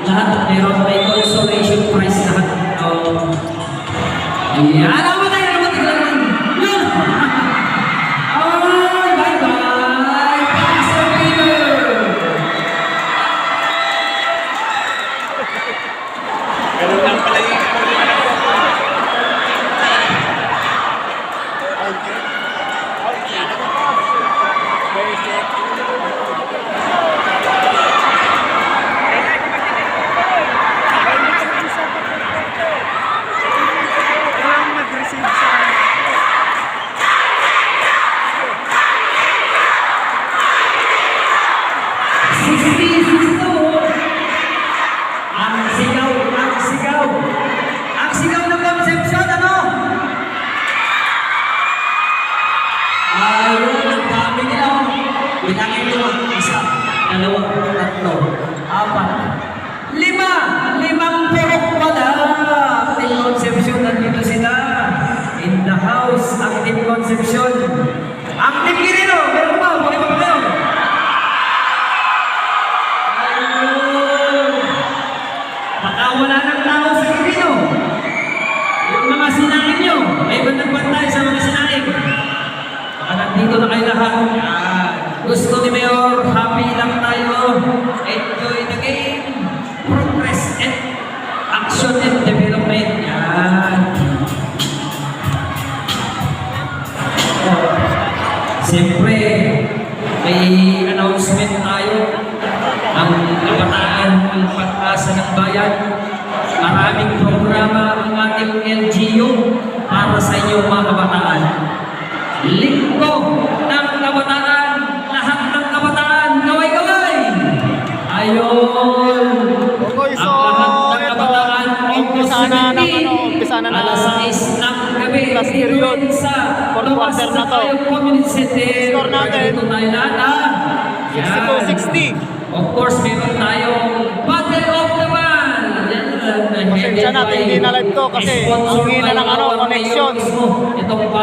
Lahat meron may consolation prize lahat. Ayan, alam mo tayo naman tignan. Yun! Ay, bye-bye! Pastor Peter! Ganun lang pala yung Bilangin mo, 1, 2, 3, 4, 5, 6, 7, 8, 9, 10, 11, 12 pala. Team Concepcion, nandito sila. In the house, ang Team Concepcion. Ang Team Quirino, meron pa, buhay pa ba kayo? Ayun. Baka wala ng tao sa Quirino. Yung mga sinangin nyo, may ba nagbantay sa mga sinangin? Baka nandito na kayo lahat. Gusto ni Mayor, happy lang tayo. Enjoy the game. Progress and action and development. Yan. Siyempre, may announcement tayo. Ang kabataan, ang pag-asa ng bayan. Maraming programa ang ating LGU para sa inyo mga kabataan. Linggo ng kabataan. Lahat ng kabataan, gaway-gaway! Ayun! so, ang lahat ng kabataan, umpisa na ng alas 6 ng gabi, last period. sa Fourth quarter na to. Community Center. Score natin. Dito tayo lahat. 62-60. Of course, meron tayong Battle of the Band. Pasensya na, hindi na live to kasi humina ng connection.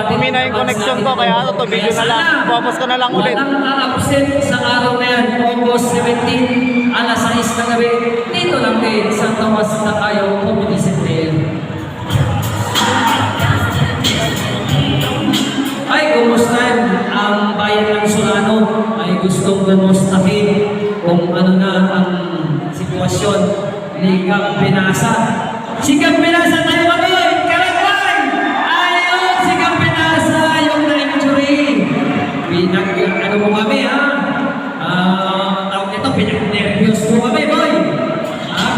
Humina yung connection ko, kaya ito video na lang. Buwapos ko na lang ulit. Walang absent sa araw na yan, August 17, alas 6 ng gabi. Dito lang din sa Tomas Tacayo Community Center. Ay, kumusta ang bayan ng Solano? Ay gustong kumustahin kung ano na ang sitwasyon ni Kap Pinasa. Si Kap Pinasa tayo kami! Kalagay! Ayun, si Kap Pinasa, yung na-injury. Ano mo kami, ha? Tawag ito, pinag-nervyos mo kami, boy!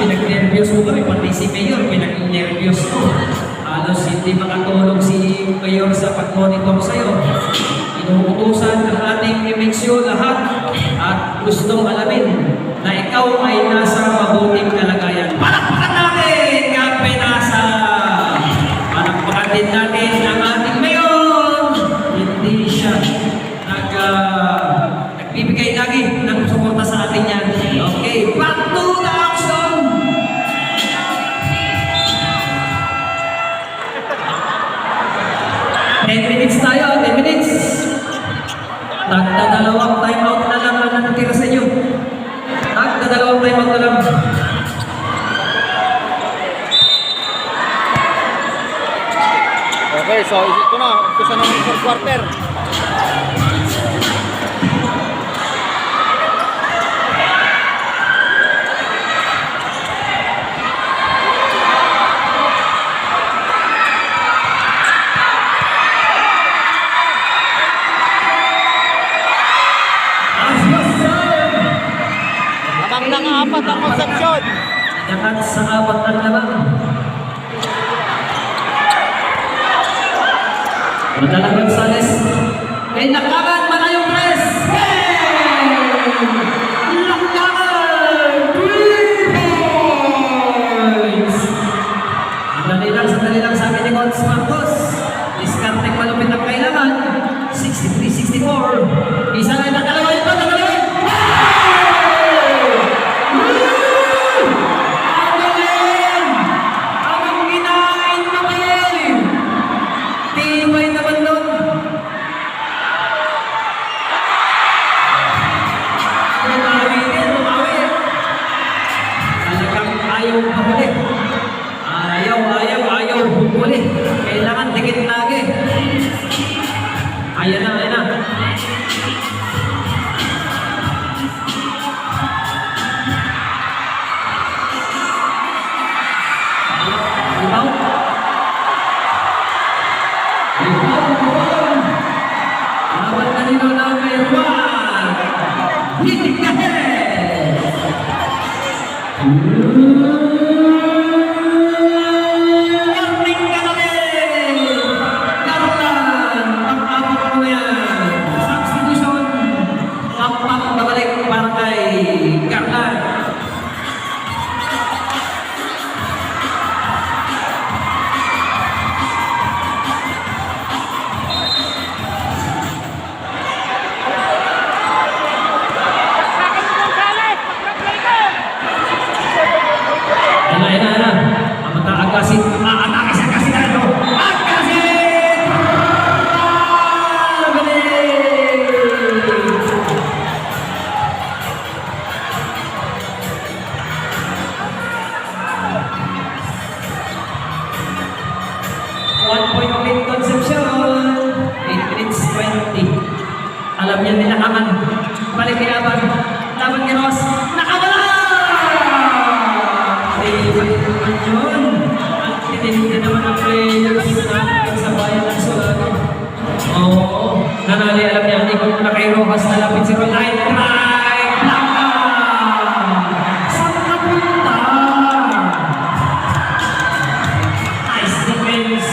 Pinag-nervyos mo kami, pati si Mayor, pinag-nervyos mo. Halos hindi makatulong si Mayor sa pag-monitor sa'yo. Inuutusan ng ating MXU lahat at gustong alamin na ikaw ay nasa mabuting kalagayan. Palakpakan natin, Kap Pinasa! Palakpakan din natin ang ating Mayor! Hindi siya nagbibigay lagi ng suporta sa atin yan. Okay, back to the action! Minutes tayo, 10 minutes. Tagdadalawang time out na lang ang natitira sa inyo. Tagdadalawang time out na lang. Okay, so ito na. Umpisa na ng fourth quarter. Apat ang Concepcion. Dapat sa apat ng lamang. Madalagang Sales. Kay Lakaban, Manayong Tres. Lakaban! 3 points! Sandali lang sabi ni Coach Marcos. Discarding malupit ang kailangan. 63-64. Isa na nakalawa ito. ayaw mahuli. Ayaw huli. Kailangan dikit lagi. Ayan na. Rebound. Lawan kanino number 1. Hitting the head. Warning ka na rin. Karutan. Pag-abot mo yan. Substitution. Kampak babalik para kay Garland. Ayan. Agasin. Atake si Agasin. Agasin! Balik! 1 point lead Concepcion. 8 minutes 20. Alam niya nila aman. Balik kay Aban. Laban kay Ross. Nakawala! Yun. Ang tinindi naman ang players natin sa bayan ng Solano. Oo. Nanali, alam niya, hindi ko na kay Rojas nalapit si Roline. Drive! Laka! Saan na punta? Nice defense.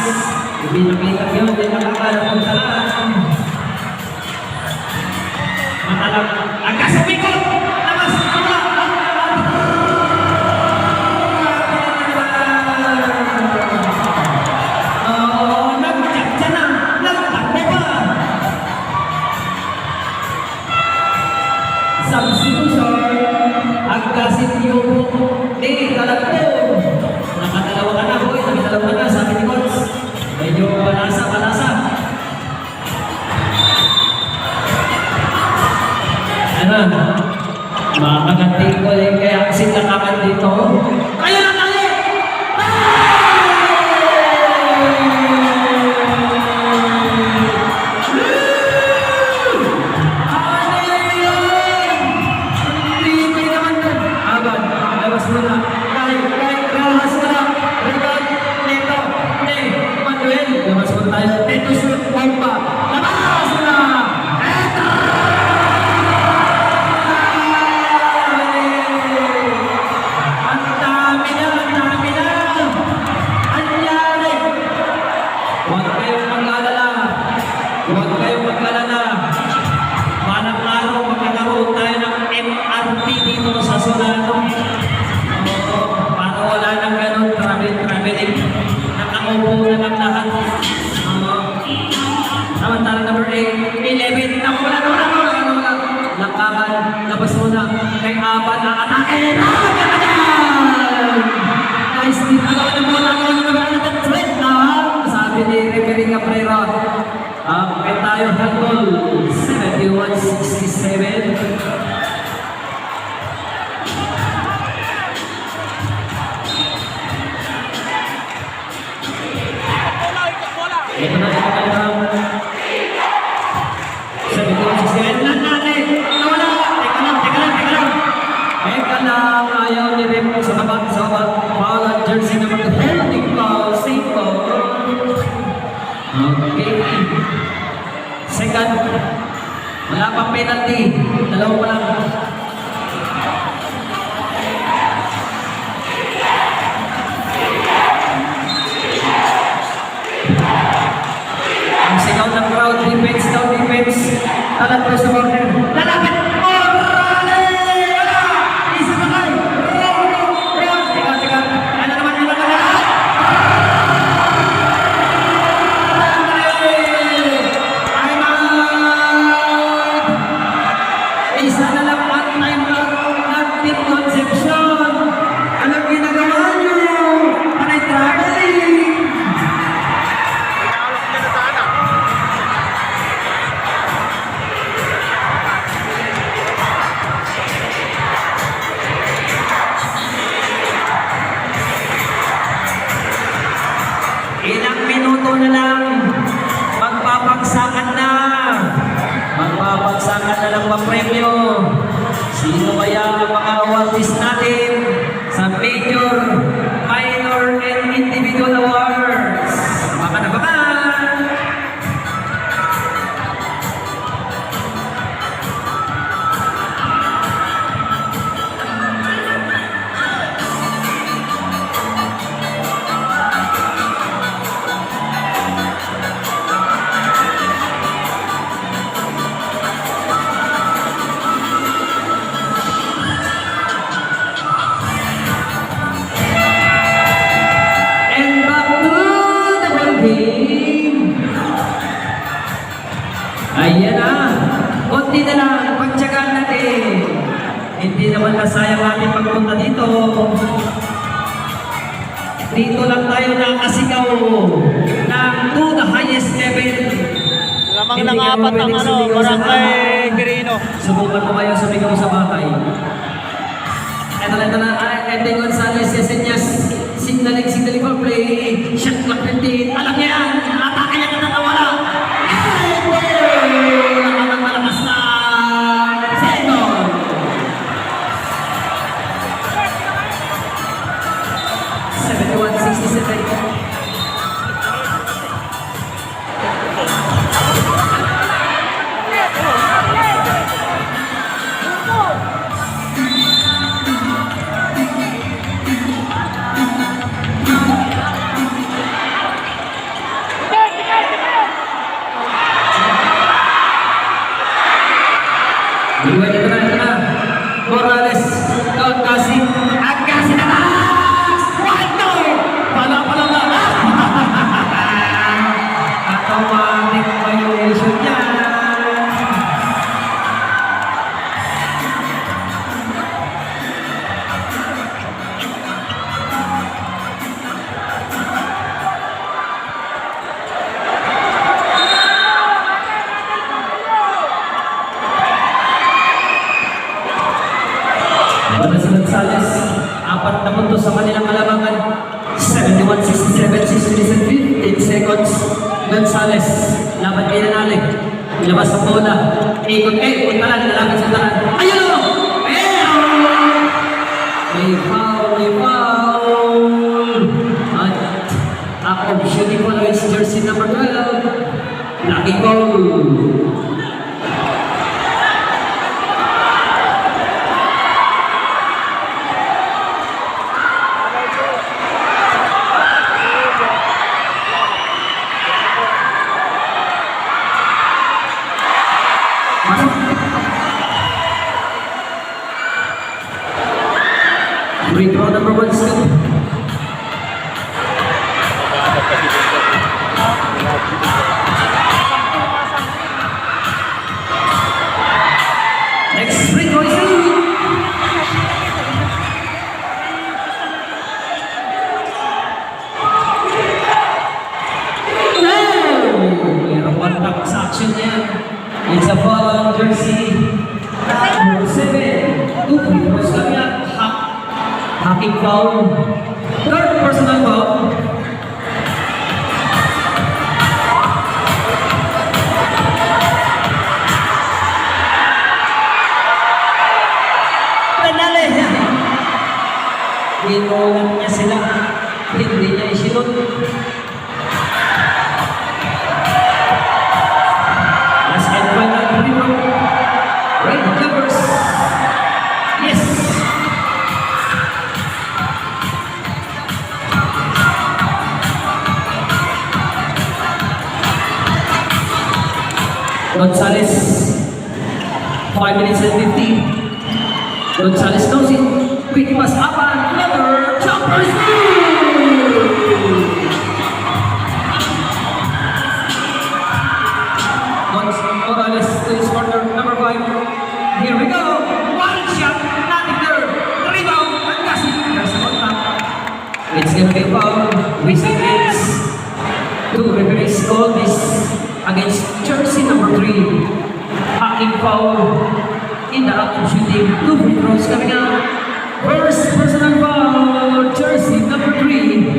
Ibinakita yun, hindi nakakalapunta lang. Matalang. Agkasabi ko! Labas! Substitution. Agkasin yung talagpo. Nakadalawa ka na, boy. Nakadalawa ka na, sabi ni Coach. Medyo balasa. Ano? Makaganti ko eh, kaya kasi nakakan dito. Kaya na kali! Huwag kayong mag-alala. Manang araw magkakaroon tayo ng MRT dito sa Solano. Para wala nang ganun, traveling. Nakaupo na lang lahat. Samantala number 8, 11. Wala. Lakaban, labas muna. Kay Aban, nakatake. Nice deep. Agawan na muna. Sabi ni Referee Cabrera. Kaya tayo handball 71-67. Ito na. 71-67. Nanane! Nawala! Teka lang. Ayaw ni Remo sa baba. Foul at jersey naman. Holding foul. Safe foul. Okay. Second. Wala pang penalty. Dalawa pa lang. Ang sigaw ng crowd. Defense daw. Talat ko sa corner. Lalapit! Isa na lang and individual awards. Baka na baka! And back to the ball game. Ayan na. Kunti na lang. Pagtsagaan natin. Hindi naman nasayang ating pagpunta dito. Dito lang tayo nakasigaw ng to the highest level. Lamang Hindi ng ka apat ang pwedeng sumigaw sa barangay bahay. Quirino. Subukan mo kayo sumigaw sa bahay. Ito na, Ete Gonzalez, Yesenias, signaling for play, shot clock 15, alam niya yan, atake niya na nawala. Nakamang malakas na second. Seventy-one, 67. Dua ito na. Morales, Kasi, Agasi na taas! Wonder! Pala. Automatic violation yan. Wala si Gonzales, 4 na puntos sa kanilang kalamangan. 71, 67, 15 seconds. Gonzales, laban kay Nanali. Ilabas ang bola. Ikot, talan, lalapit sa talan. Ayun o! May foul. At act of shooting foul against jersey number 12. Lucky goal. Free throw number 1 still. Next free throw is in. Mayroong contact sa action niya. It's a foul on jersey number 7. 2 free throws kami at hacking foul. Third personal foul. Penali. Ginulan niya sila. Hindi niya isinod. Last and final free throw. Red Clippers. Yes. Gonzales, 5 minutes and 15. Gonzales knows it. Quick pass up and another jumper Morales to his partner, number 5. Here we go. One shot, nothing there. Rebound, Agasi. There's a contact. It's gonna be foul. Whistle hits. 2 referees call this against jersey number 3. Hacking foul in the act of shooting. 2 free throws coming out. First personal foul, jersey number 3.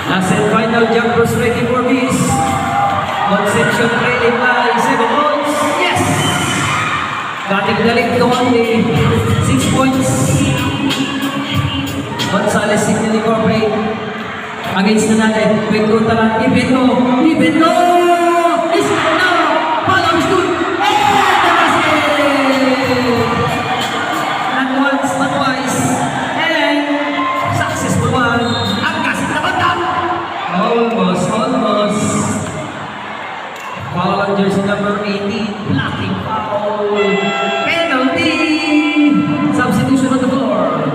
Last and final. final jumpers ready for this. Conception trailing by 7 points. Yes! Galing-galing to only 6 points. Gonzales signaling corporate. Against na natin. Wego talang Ibeno. Ibeno! Is it now? Follow is good. And the basket! Not once, not twice. And successful one. Ang kasit na bandang. Almost. Foul on jersey number 18. Blocking foul. Penalty. Substitution on the floor.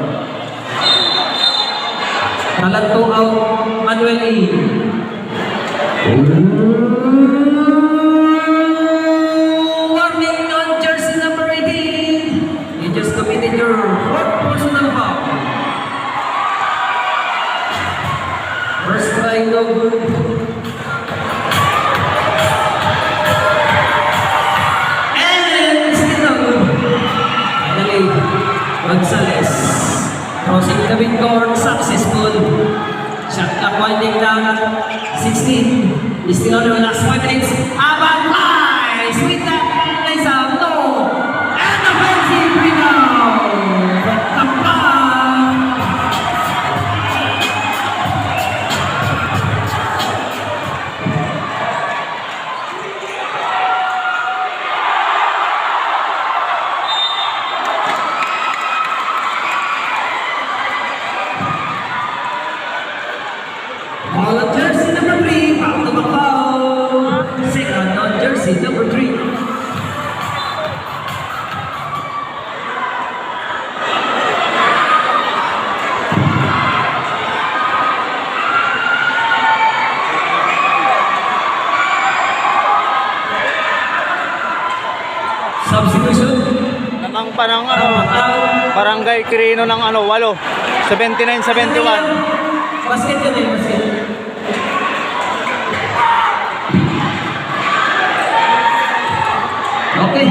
Talanto out. Manuel E. Warning on jersey number 18. You just committed your fourth personal foul. First try, no good. And still no good. Finally, Gonzales. Crossing the midcourt, successful. Shot clock winding down at 16. Still on the last 5 minutes. Abang Lies with that nice out. No. And offensive rebound. But Tampang. Ball on jersey number 3, back to the foul. Second on jersey number 3. Substitution. Namang pa ng Barangay Quirino ng 8. 79-71. Basket yun eh, basket. Okay.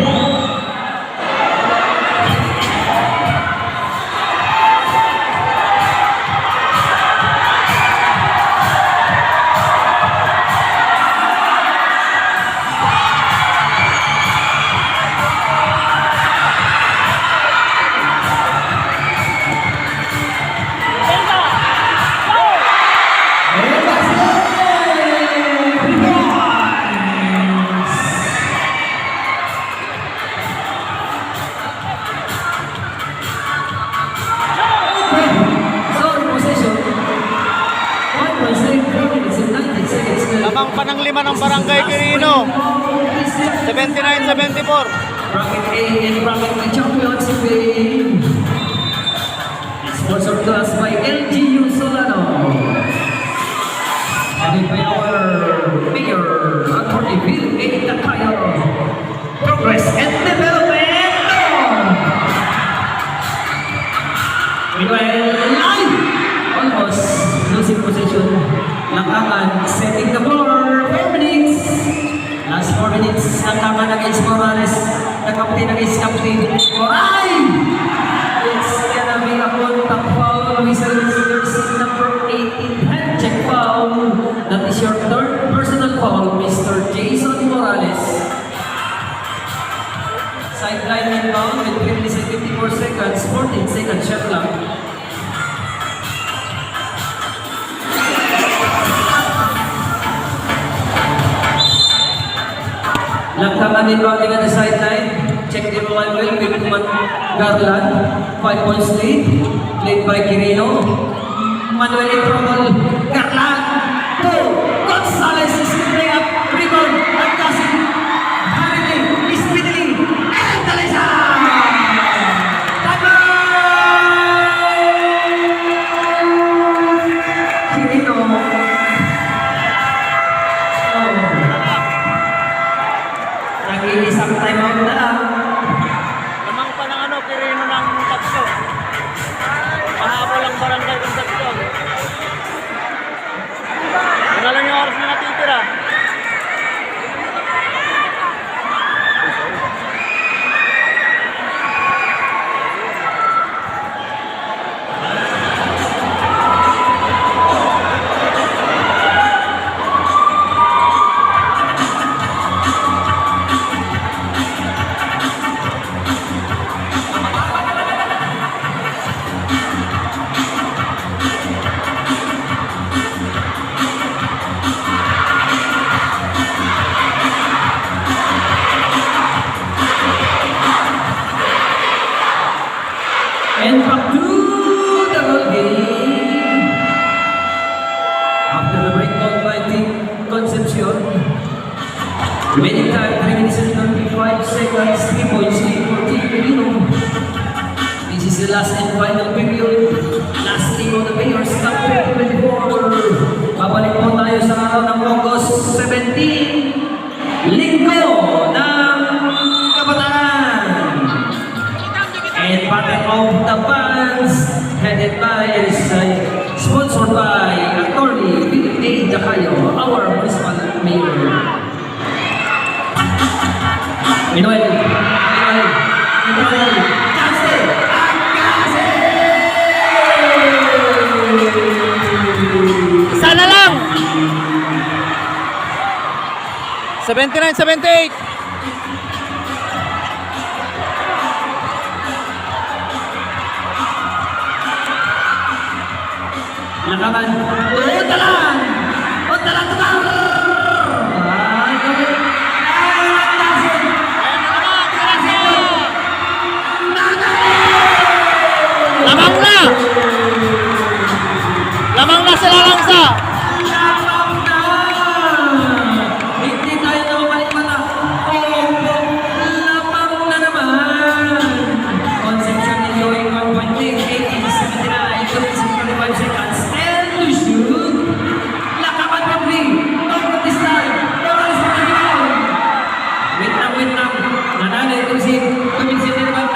Lamang pa ng 5 ng Barangay Quirino. 79-74. Bracket A and Bracket B champions win. Sponsored to us by LGU Solano. And by our mayor, Attorney Bill A. Takayo. Progress and development. Meanwhile, live! Almost losing possession. Lakangan, setting the floor. 4 minutes. Last 4 minutes. Lakangan against Morales. The captain against captain. Moray! It's gonna be a contact foul. Whistle is jersey number 18. Hand check foul. That is your third personal foul, Mr. Jason Morales. Sideline inbound with 54 seconds. 14 seconds shot clock. Lakangan inbounding on the sideline. Check the Manuel with Garland. 5 points lead. Led by Quirino. Manuel in trouble. Garland. Two. Gonzales is play up. Rebound. And passing. Hurriedly. Speedily. And Talisa! Quirino. Nag-iisang timeout na lang. Lamang pa ng Quirino ng 3. Mahabol ang Barangay Concepcion. Remaining time, 3 minutes and 35 seconds, 3 points lead for Team Quirino. This is the last and final period. Last league of the Mayor's Cup 2024. Babalik po tayo sa araw ng August 17. Linggo ng Kabataan. And Battle of the Fans, headed by, sponsored by Attorney A. Dacayo, our municipal mayor. Minoel, Chance! Sana lang! 79-78. Lakaban. Untalan! Untalan ka! Ay, gawin. Ay, nagtasin! Lamang na! Lamang na sila lang sa! Lamang na! Hindi tayo nakabalik mata. Lamang na naman! Conception ni Joey 1.8, 79, 25 seconds. And to shoot! Lakaban pa rin! Over this time! Over this time! Wait lang! Nanalo ito si Tuminsin din naman.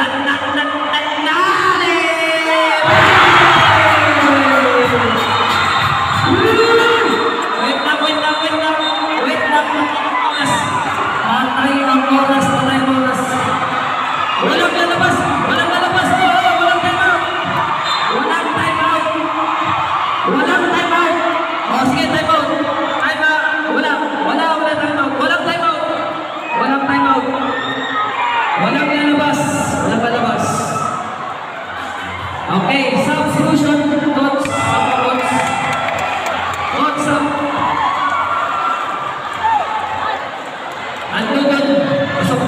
Patay ang oras. Walang lalabas. Walang time out. O sige, time out. Wala time out. Walang time out. Walang lalabas. Okay, substitution. Thoughts. Andun. Pasok.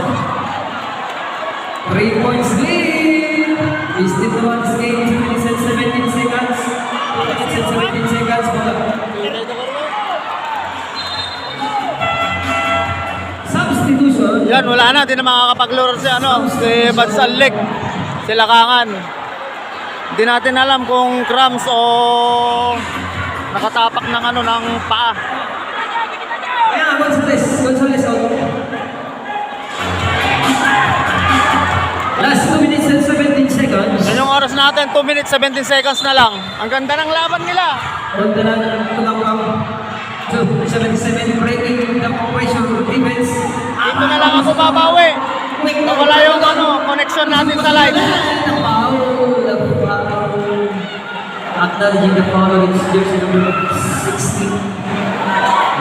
3 points lead. Is the one's game. 2 minutes and 17 seconds. 2 minutes and 17 seconds. Substitution. Yan, wala na. Hindi na makakapaglaro si Bansalek. Si Lakangan. Hindi natin alam kung cramps o nakatapak ng paa. Ayan, Gonzales out. Last 2 minutes and 17 seconds. Yan yung oras natin, 2 minutes 17 seconds na lang. Ang ganda ng laban nila. Ronda na tumakang 77 breaking the pressure defense. Dito na lang ako babawi. Wala yung connection natin sa live. Acknowledging the foul against jersey number 16,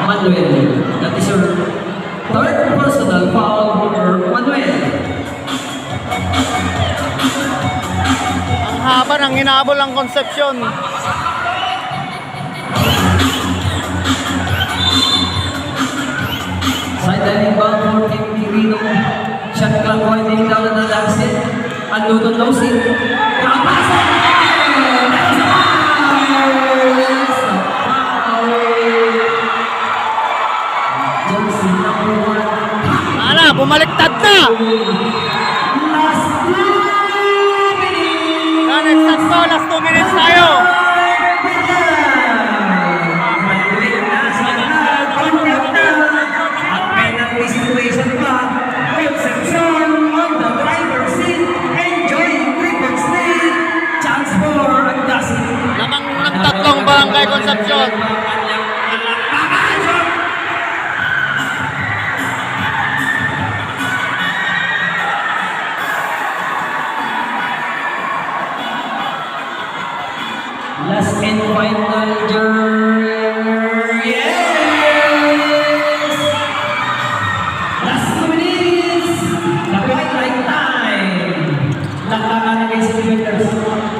Manuel. That is your third personal foul for Manuel. Ang haba ng hinabol ang Concepcion. Sidelining ball for Team Quirino. Shot clock winding down na Larsen. Andun Losing. Kapasan! Jersey number 1. Ala, bumaliktad na! Last 2 minutes! Last 2 minutes tayo! Situation pa, Concepcion on the driver's seat, enjoying record speed, chance for Agdasi. Lamang ng tatlong barangay Concepcion. Last and final yes! Last 2 minutes! The twilight time! Nakakan na kayo sa defenders.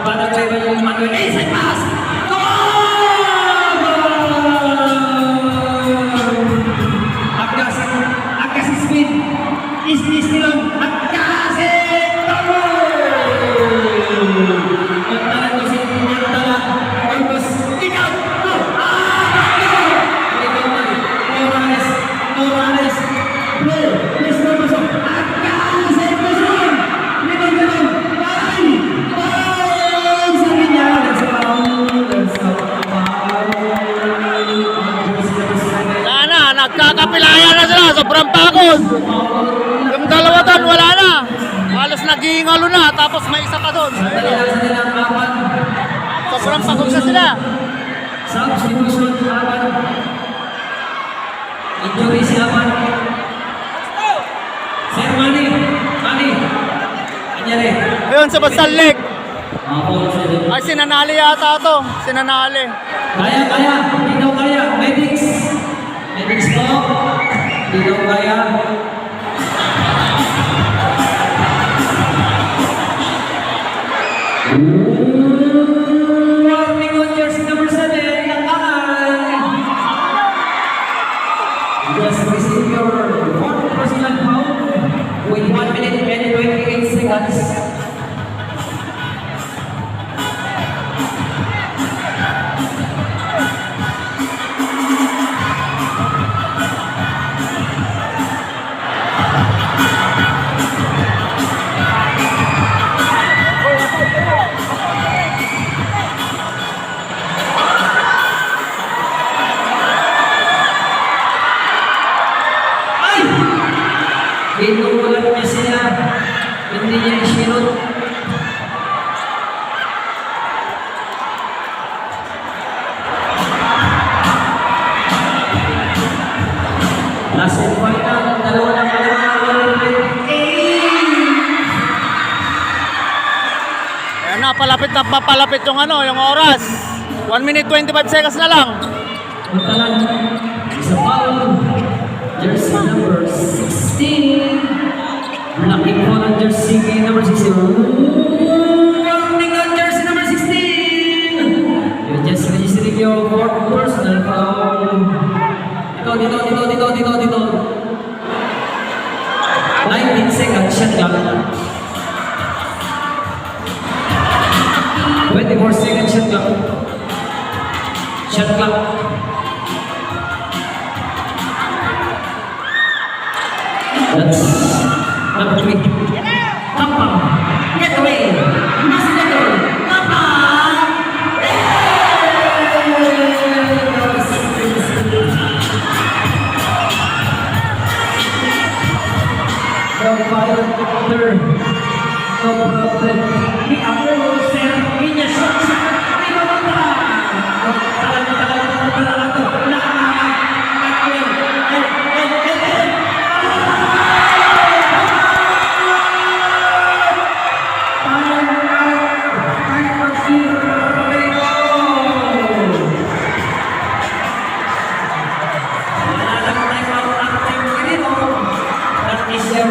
Para kayo ba yung Manuel? Inside pass! Goal! Agasi speed! Is nilong Agasi! Goal! Nagtalan ko si Nagtalan. Marcos napilaya na sila. Sobrang pagod. Yung dalawa doon, wala na. Halos nagingalo na. Tapos may isa pa doon. Sandali lang sa nilang apat. Sobrang pagod na sila. Substitution apat. Injury si apat. Sir Manny. Manny. Anyari. Ayun, sa Basalig. Ako, sir. Ay, sinanali yata to. Sinanali. Kaya, kaya. Hindi daw kaya. Medics. Medics po. Hindi daw kaya. Warning on jersey number 7. Lakaan. Just receive your fourth personal foul with 1 minute and 28 seconds. Ay! Inuulat niya sila. Hindi niya isinot. Last and final. Dalawa ng Ayan na, palapit na papalapit yung ano, yung oras. 1 minute 25 seconds na lang. Matalan. Isa foul. Jersey number 16. Looking for the jersey number 16. Warning on jersey number 16. You just registering your fourth personal foul. Dito. 19 seconds, shot clock. 24 seconds, shot clock. Shot clock. That's number 3. Kapang. Get away. Masinator. Kapang. No fire order. No problem. The Apollo Sir Piña shots.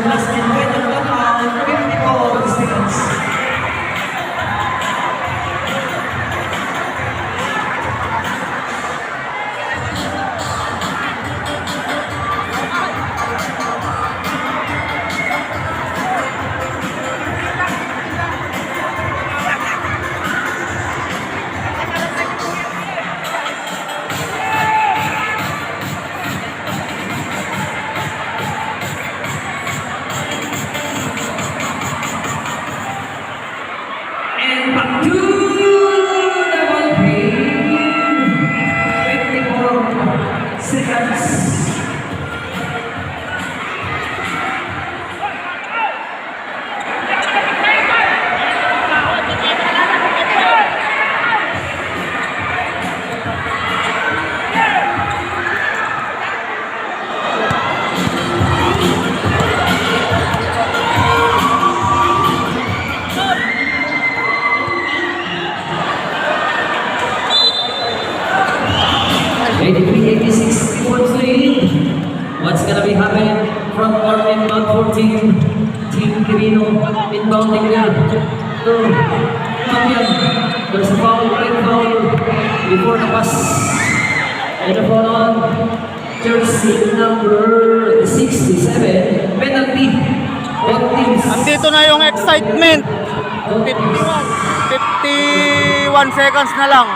Last and final 54 seconds. And back to the ball game. 24 seconds. What's gonna be happening from our inbound 14? Team Quirino inbounding there to Fabian. There's a foul, red foul before the pass. And the foul on jersey number 67. Penalty. Both teams. Andito na yung excitement. 51 seconds na lang.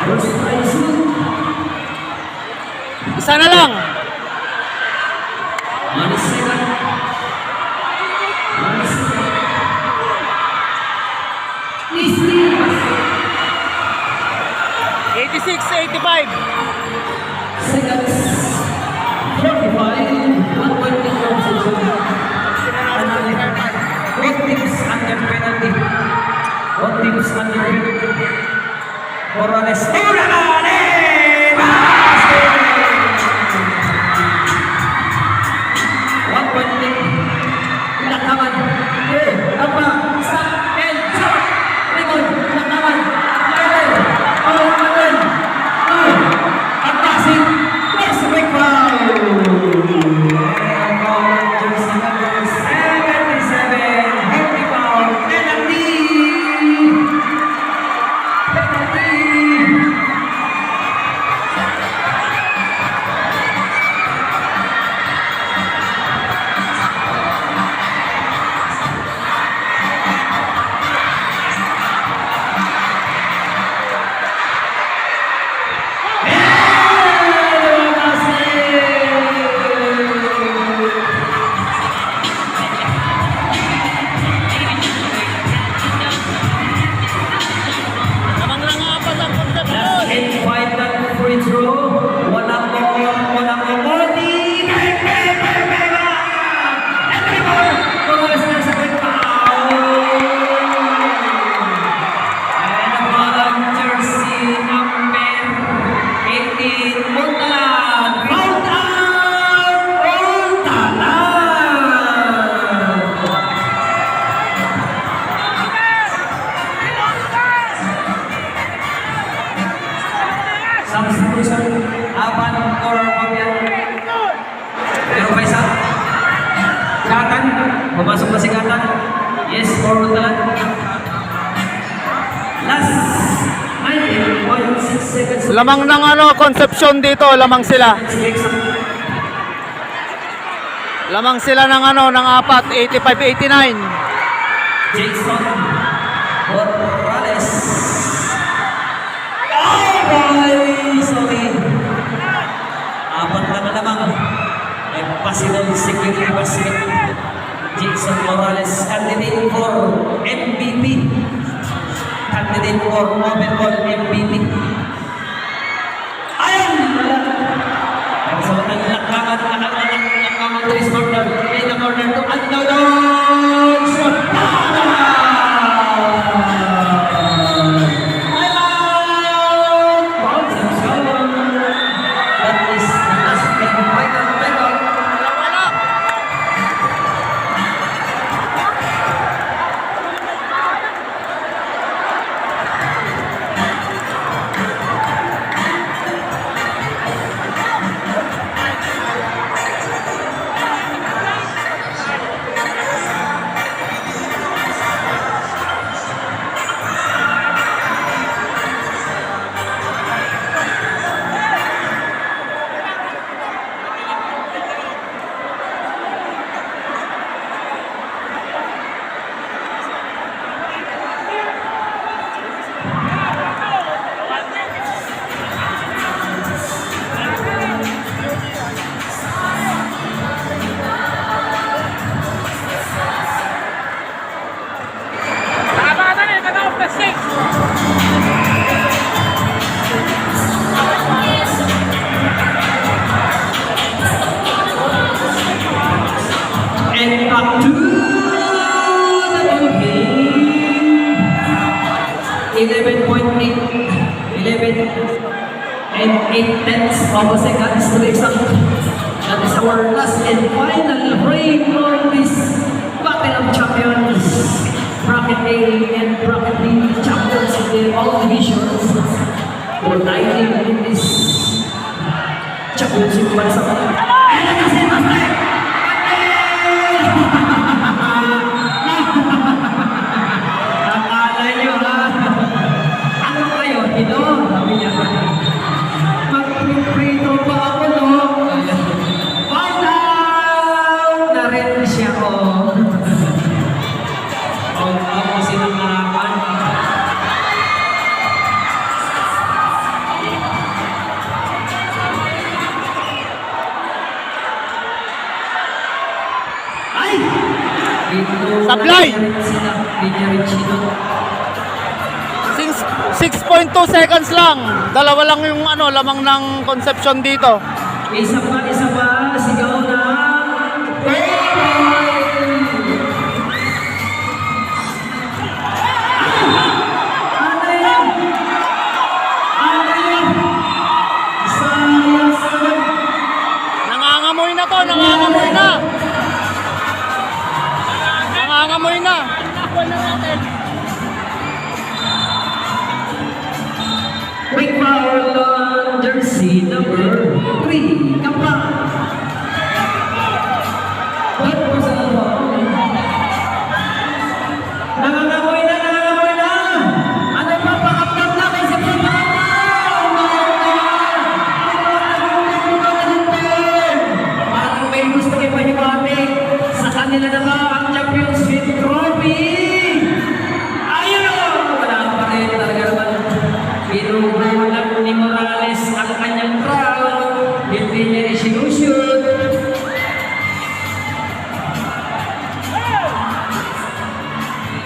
First Isa na lang. on the second 85. Seconds. 45. 120 from section. What teams under penalty? What teams under penalty? Morales. Lakaman. Apa? Stop. And stop. Record. Lakaman. Level. Oh, Manuel. Oh. Atasin. Yes, quick foul. Jersey number 77. Heavy foul. Penalty. Penalty. Lamang lang nga apat ang konsepsyon. And final free throw. Walang more. Di. And more. Morales na sa quick foul. And ang mga jersey number 18. Montalan. Foul out. Montalan. Substitution. Aban or Fabian. Pero pa isa. Gatan. Pumasok na si Gatan. Yes, for Montalan. Last 9.6 seconds. Lamang ng konsepsyon dito, lamang sila. Lamang sila ng ng apat, 85-89. Jason Morales. Oh boy! Sorry. Apat na lamang. Impossible security basket. Jason Morales, candidate for MVP. Candidate for overall MVP. Ayun! Wala. Ang sa matang lakaman, to his corner. In the corner to Andalon. Shot! And back to the ball game. 11.8, 11 and 8 tenths of a seconds to be exact. That is our last and final break on this Battle of Champions. Bracket A and Bracket B champions in the all divisions. For diving in this championship para sa mga. And that is it, akala nyo ha? Ano kayo? Ito? Sabi niya. Mag-prito pa ako, no? Find out! Na rin siya, oh. Oh, ako sinangakan. Ay! Dito Sablay! sila, Linya Richino. Since 6.2 seconds lang. Dalawa lang yung lamang ng Concepcion dito. Isa pa, sigaw na. Ano yan? Ano yan? Sayang. Nangangamoy na to, nangangamoy na. Nangangamoy na. Quick foul on jersey number 3, Kappa. What personal foul? Nangangamoy na. Ano pa, pakaptap na, may sakit pa. Parang may gusto kayo pahiwatig. Sa kanila na ba ang championship trophy? Ayun o! Wala pa rin talaga naman. Pinugulat ni Morales ang kanyang crowd. Hindi niya isinushoot.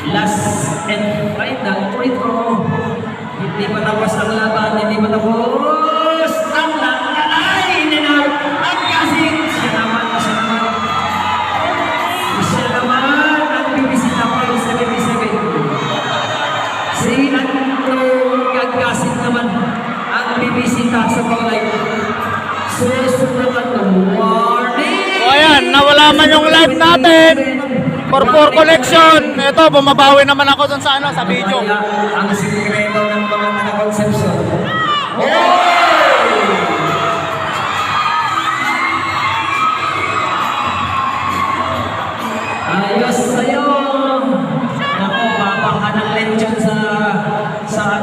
Last and final free throw. Hindi pa tapos ang laban. Hindi pa tapos ang lalay. Ninal at kasing. Siya naman ang bibisita pa sa 77. Si Anto Gagasit naman ang bibisita sa Paulay. Susunod ng warning. So ayan, nawala man yung live natin. For connection. Ito, bumabawi naman ako dun sa sa video. Kaya ang sikreto ng mga taga-Concepcion. Ayos sa'yo! Naku, babang ka ng lechon sa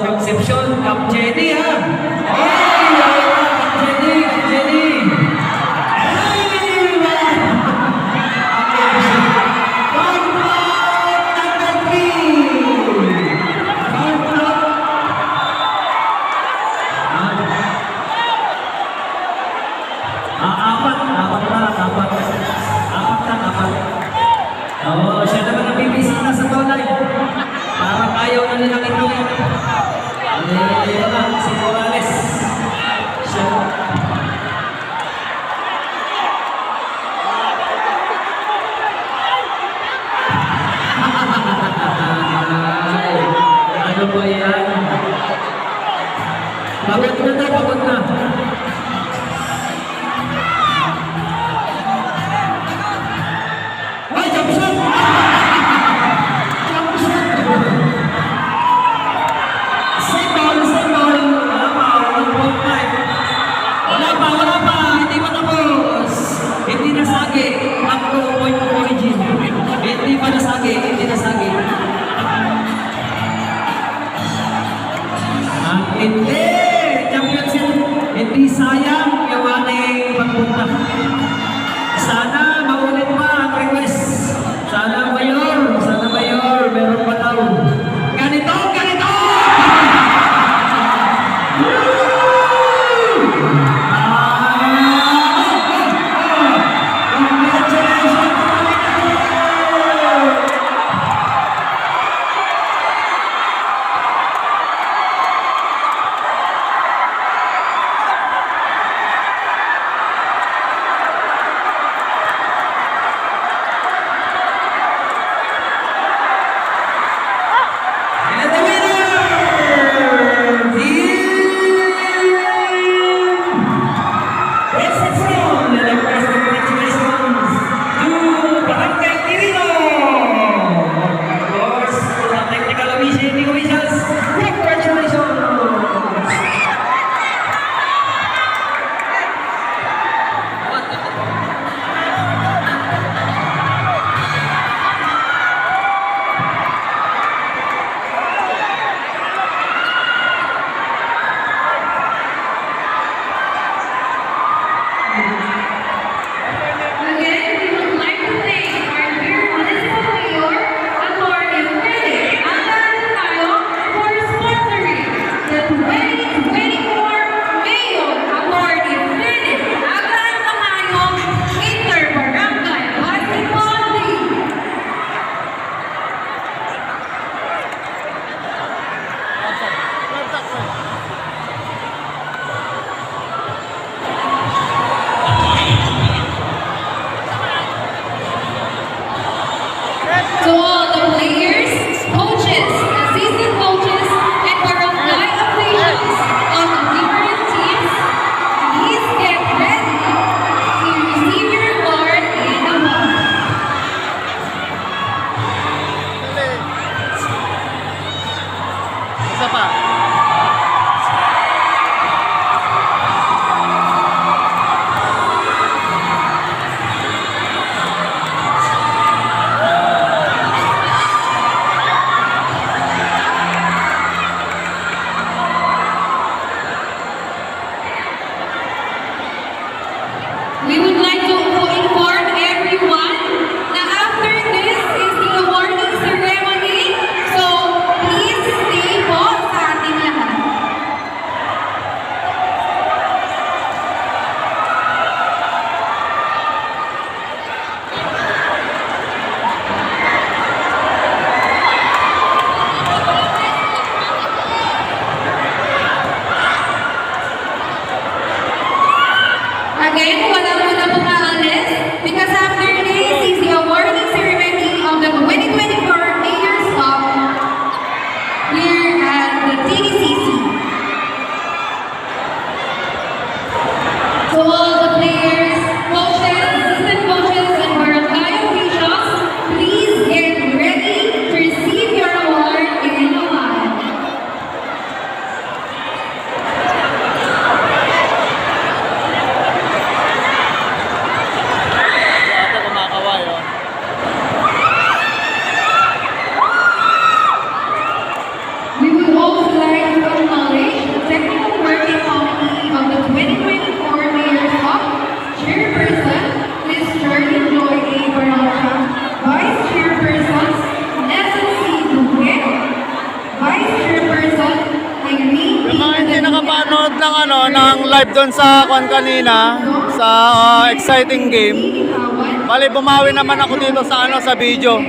Concepcion. Cap Jenny, ha? Cap Jenny! Oo, siya naman ang bibisita sa Tolay. Parang ayaw na nilang ituloy. Ayun na, si Morales. Siya. Ay, ano ba yan? Pagod na. Ay, jump shot! Jump shot! Same ball. Wala pa, 1.5. Wala pa. Hindi pa tapos. Hindi nasagi. Ang 2 origin. Hindi pa nasagi. Hindi. Championship. Hindi sayang yung ating pagpunta. Sana maulit pa ang request. Sana mayor, meron pa daw. Ganito! Congratulations! We would like to inform everyone na after this is the awarding ceremony. So, please stay po sa ating lahat. Again, wala muna po kaalis because after this is the awarding ceremony of the 2024 Mayor's Cup here at the TDCC. To all the players, coaches, assistant coaches, and barangay officials, please get ready to receive your award in a while. Ate kumakaway, oh. We would also like to acknowledge the technical working committee of the 2024 Mayor's Cup, Chairperson, Ms. Charlie Joy A. Barracha, Vice Chairpersons, Nelson C. Duque, Vice Chairperson, Irene Yung mga hindi Cadena, nakapanood ng ano, ng live doon sa kwan kanina, sa exciting game. Ihawan, Bali, bumawi naman ako dito sa ano, sa video.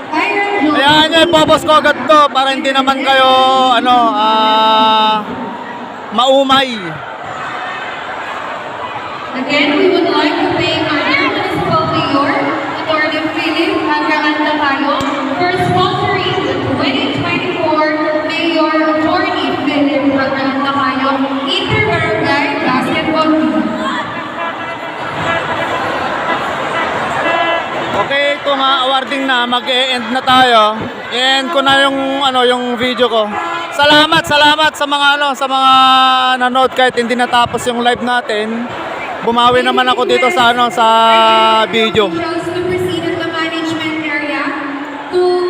Iron Joy. Kaya nyo, ipopos ko agad to para hindi naman kayo, ano, maumay. Again, we would like to thank our dear Municipal Mayor, Atty. Philip Agraganda Tayo, for sponsoring the 2024 Mayor Atty. Philip Agraganda Tayo Inter-Barangay Basketball Team. Okay, ito nga, awarding na, mag-e-end na tayo. I-end ko na yung, ano, yung video ko. Salamat sa mga, ano, sa mga nanood kahit hindi natapos yung live natin. Bumawi naman ako dito sa, ano, sa video. Officials to proceed at the management area to